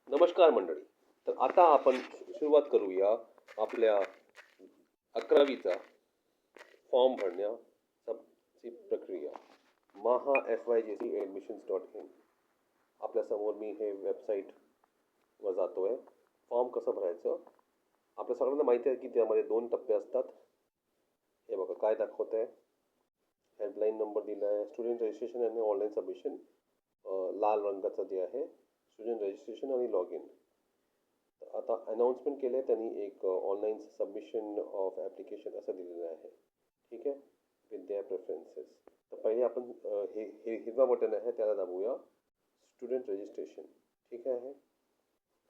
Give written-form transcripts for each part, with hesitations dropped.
नमस्कार मंडळी. तर आता आपण सुरुवात करूया आपल्या 11वीचा फॉर्म भरण्याची प्रक्रिया. महा FYJC admissions.in. आपल्यासमोर मी हे वेबसाईटवर जातोय. फॉर्म कसं भरायचं? आपल्या सगळ्यांना माहिती आहे की त्यामध्ये 2 टप्पे असतात. हे बघा काय दाखवतंय. हेल्पलाईन नंबर दिला आहे. स्टुडंट रजिस्ट्रेशन आणि ऑनलाईन सबमिशन. लाल रंगाचं जे आहे स्टुडंट रजिस्ट्रेशन आणि लॉग इन. आता अनाउन्समेंट केलं आहे त्यांनी एक ऑनलाईन सबमिशन ऑफ ॲप्लिकेशन असं दिलेलं आहे. ठीक आहे, विद्या प्रेफरन्सेस. तर पहिले आपण हे हे हिरवा बटन आहे त्याला दाबूया, स्टुडंट रजिस्ट्रेशन. ठीक आहे.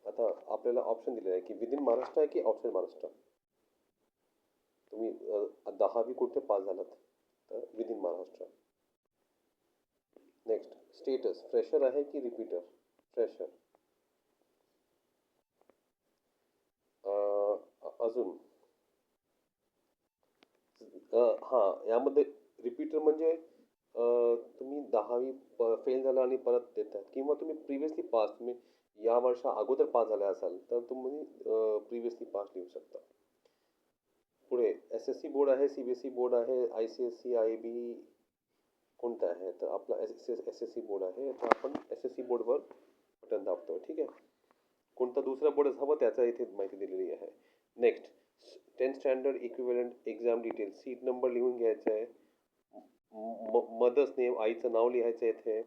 आता आपल्याला ऑप्शन दिलेलं आहे की विदिन महाराष्ट्र आहे की आउटसाईड महाराष्ट्र. तुम्ही 10वी कुठे पास झालात तर within Maharashtra. Next status, fresher आहे की रिपीटर? फ्रेशर. अजून हां, यामध्ये रिपीटर म्हणजे तुम्ही 10वी फेल झाला आणि परत देतात, किंवा तुम्ही प्रिव्हियसली पास, तुम्ही या वर्षा अगोदर पास झाले असाल तर तुम्ही प्रिव्हियसली पास लिहू शकता. पुढे SSC बोर्ड आहे, CBSE बोर्ड आहे, ICSE, IB कोणतं आहे? तर आपला SSC बोर्ड आहे. तर आपण SSC बोर्डवर बटन दाबतोय. ठीक आहे. कोणता दुसरा बोर्ड हवं त्याचा इथे माहिती दिलेली आहे. Next 10th standard equivalent exam details, seat number लिहून घ्यायचा आहे. मदर्स नेम, आईचं नाव लिहायचं इथे.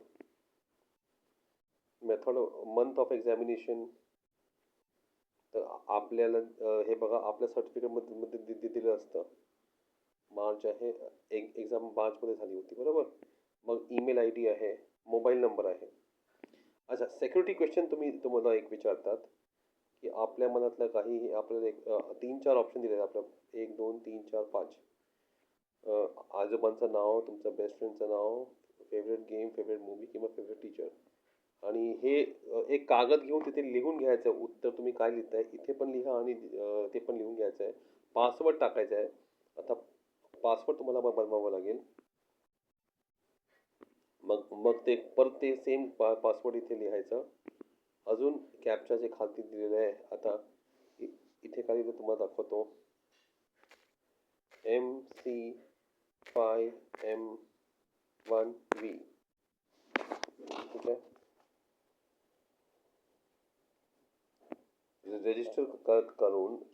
Method, month of examination. तर आपल्याला हे बघा आपल्या सर्टिफिकेटमध्ये दिलेलं असतं. मार्च आहे, एक्झाम मार्चमध्ये झाली होती बरोबर. मग ईमेल ID आहे, मोबाईल नंबर आहे. अच्छा, सिक्युरिटी क्वेश्चन तुम्हाला एक विचारतात की आपल्या मनातलं काही, आपल्याला एक 3-4 ऑप्शन दिलेले आपल्या, 1 2 3 4 5. आजोबांचं नाव, तुमचं बेस्ट फ्रेंडचं नाव, फेवरेट गेम, फेवरेट मूवी किंवा फेवरेट टीचर. आणि हे एक कागद घेऊन तिथे लिहून घ्यायचं उत्तर तुम्ही काय लिहिताय. इथे पण लिहा आणि ते पण लिहून घ्यायचं आहे. पासवर्ड टाकायचा आहे. आता पासवर्ड तुम्हाला बनवावं लागेल. मग मग ते परत ते सेम पासवर्ड इथे लिहायचं. अजून कॅप्चाचे खालती दिलेलं आहे. आता इथे खाली तुम्हाला दाखवतो, MC5M1V. ठीक आहे.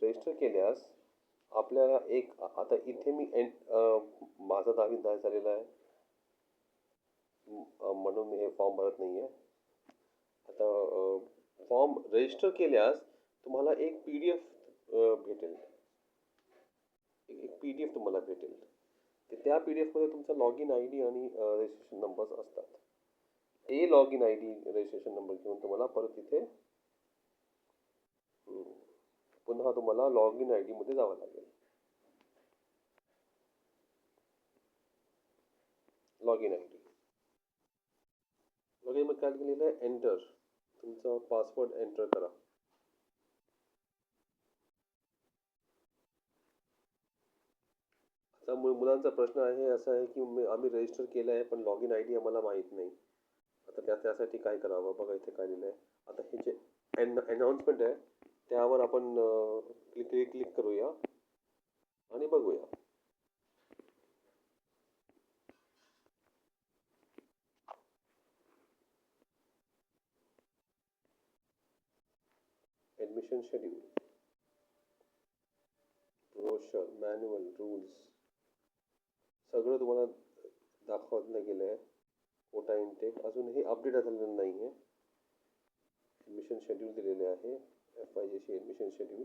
रजिस्टर केल्यास आपल्याला एक, आता इथे मी माझा 10वी झालेला आहे म्हणून मी हे फॉर्म भरत नाही आहे. आता फॉर्म रजिस्टर केल्यास तुम्हाला एक PDF भेटेल. एक PDF तुम्हाला भेटेल. तर त्या PDF मध्ये तुमचा लॉग इन ID आणि रजिस्ट्रेशन नंबर्स असतात. ते log in ID registration number घेऊन तुम्हाला परत इथे पुन्हा तुम्हाला लॉग इन ID मध्ये जावं लागेल. लॉग इन ID मध्ये मग काय लिहिलं आहे, एंटर. तुमचा पासवर्ड एंटर करा. आता मुलांचा प्रश्न आहे असा आहे की आम्ही रजिस्टर केलं आहे पण लॉग इन ID आम्हाला माहीत नाही. आता त्यासाठी काय करावं बघा, इथे काय लिहिलं आहे. आता हे जे अनाउन्समेंट आहे त्यावर आपण क्लिक करूया आणि बघूया. Admission schedule, brochure, manual, rules सगळं तुम्हाला दाखवलं गेलं आहे. कोटा इनटेक अजूनही अपडेट झालेलं नाही आहे. ॲडमिशन शेड्यूल दिलेले आहे, FYJC admission schedule.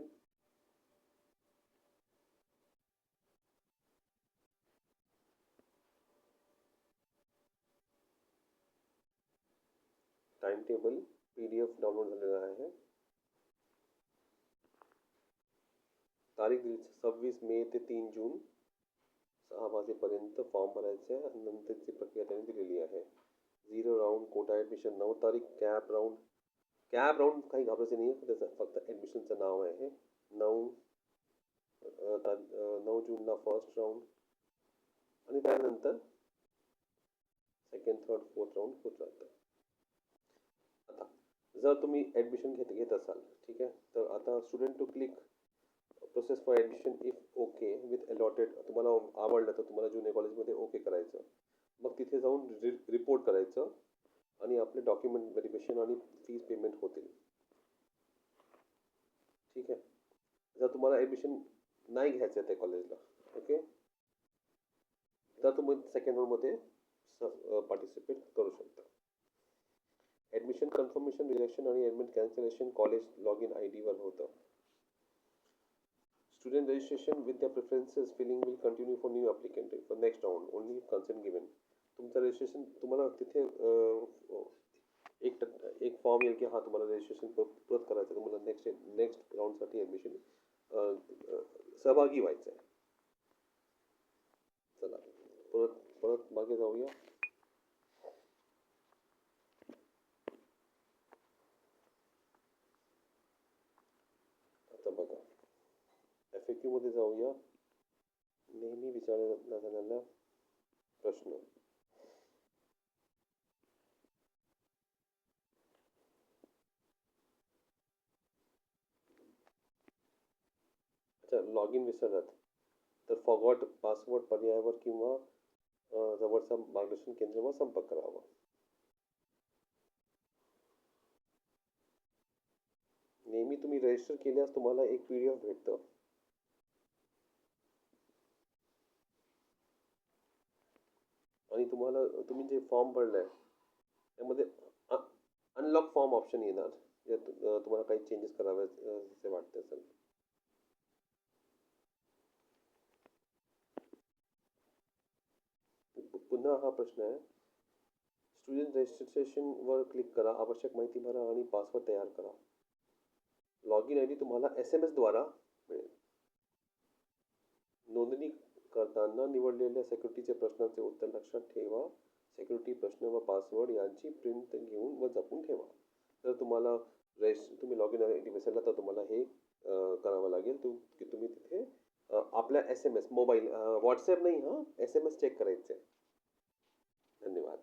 Time table PDF download झालेला आहे. तारीख दिली 26 मे ते 3 जून 6 वाजेपर्यंत फॉर्म भरायचे आहे. नंतरची प्रक्रिया त्यांनी दिलेली आहे. 0 राऊंड कोटा ॲडमिशन 9 तारीख. कॅप राऊंड काही घाबरायचं नाही आहे, त्याचं फक्त ॲडमिशनचं नाव आहे. 9 जूनला फर्स्ट राऊंड आणि त्यानंतर सेकंड, थर्ड, फोर्थ राऊंड होत राहतं. आता जर तुम्ही ॲडमिशन घेत असाल, ठीक आहे, तर आता student to click process for admission if okay with allotted, तुम्हाला आवडलं तर तुम्हाला ज्युनियर कॉलेजमध्ये ओके करायचं. मग तिथे जाऊन रिपोर्ट करायचं आणि आपले डॉक्युमेंट व्हेरिफिकेशन आणि फीज पेमेंट होतील. ठीक आहे. जर तुम्हाला ॲडमिशन नाही घ्यायचं आहे त्या कॉलेजला, ओके, तर तुम्ही सेकंड राऊंडमध्ये पार्टिसिपेट करू शकता. ॲडमिशन कन्फर्मेशन, रिजेक्शन आणि admit cancellation college log in I डीवर होतं. Student registration with the preferences filling will continue for new applicant for next round only consent given. तुमचं रजिस्ट्रेशन तुम्हाला तिथे एक फॉर्म येईल की हां तुम्हाला रजिस्ट्रेशन परत करायचं, तुम्हाला नेक्स्ट राऊंडसाठी ॲडमिशन सहभागी व्हायचं आहे. चला परत परत मागे जाऊया. आता बघा FAQ मध्ये जाऊया. नेहमी विचारला जाणारा प्रश्न. अच्छा, लॉग इन विसरलात तर फॉरगॉट पासवर्ड पर्यायावर किंवा जवळचा मार्गदर्शन केंद्रावर संपर्क करावा. नेहमी तुम्ही रजिस्टर केल्यास तुम्हाला एक PDF भेटतं. आणि तुम्हाला तुम्ही जे फॉर्म भरलाय त्यामध्ये अनलॉक फॉर्म ऑप्शन येणार, ज्यात तुम्हाला काही चेंजेस करावे असे वाटते असेल. पुन्हा हा प्रश्न आहे. स्टुडंट रजिस्ट्रेशनवर क्लिक करा, आवश्यक माहिती भरा आणि पासवर्ड तयार करा. लॉग इन आय डी तुम्हाला SMS द्वारा मिळेल. नोंदणी करताना निवडलेल्या सिक्युरिटीचे प्रश्नांचे उत्तर लक्षात ठेवा. सिक्युरिटी प्रश्न व पासवर्ड यांची प्रिंट घेऊन व जपून ठेवा. जर तुम्हाला तुम्ही लॉग इन आय डी विसरला तर तुम्हाला हे करावं लागेल की तुम्ही तिथे आपल्या SMS मोबाईल, WhatsApp नाही, हां SMS चेक करायचं आहे. धन्यवाद.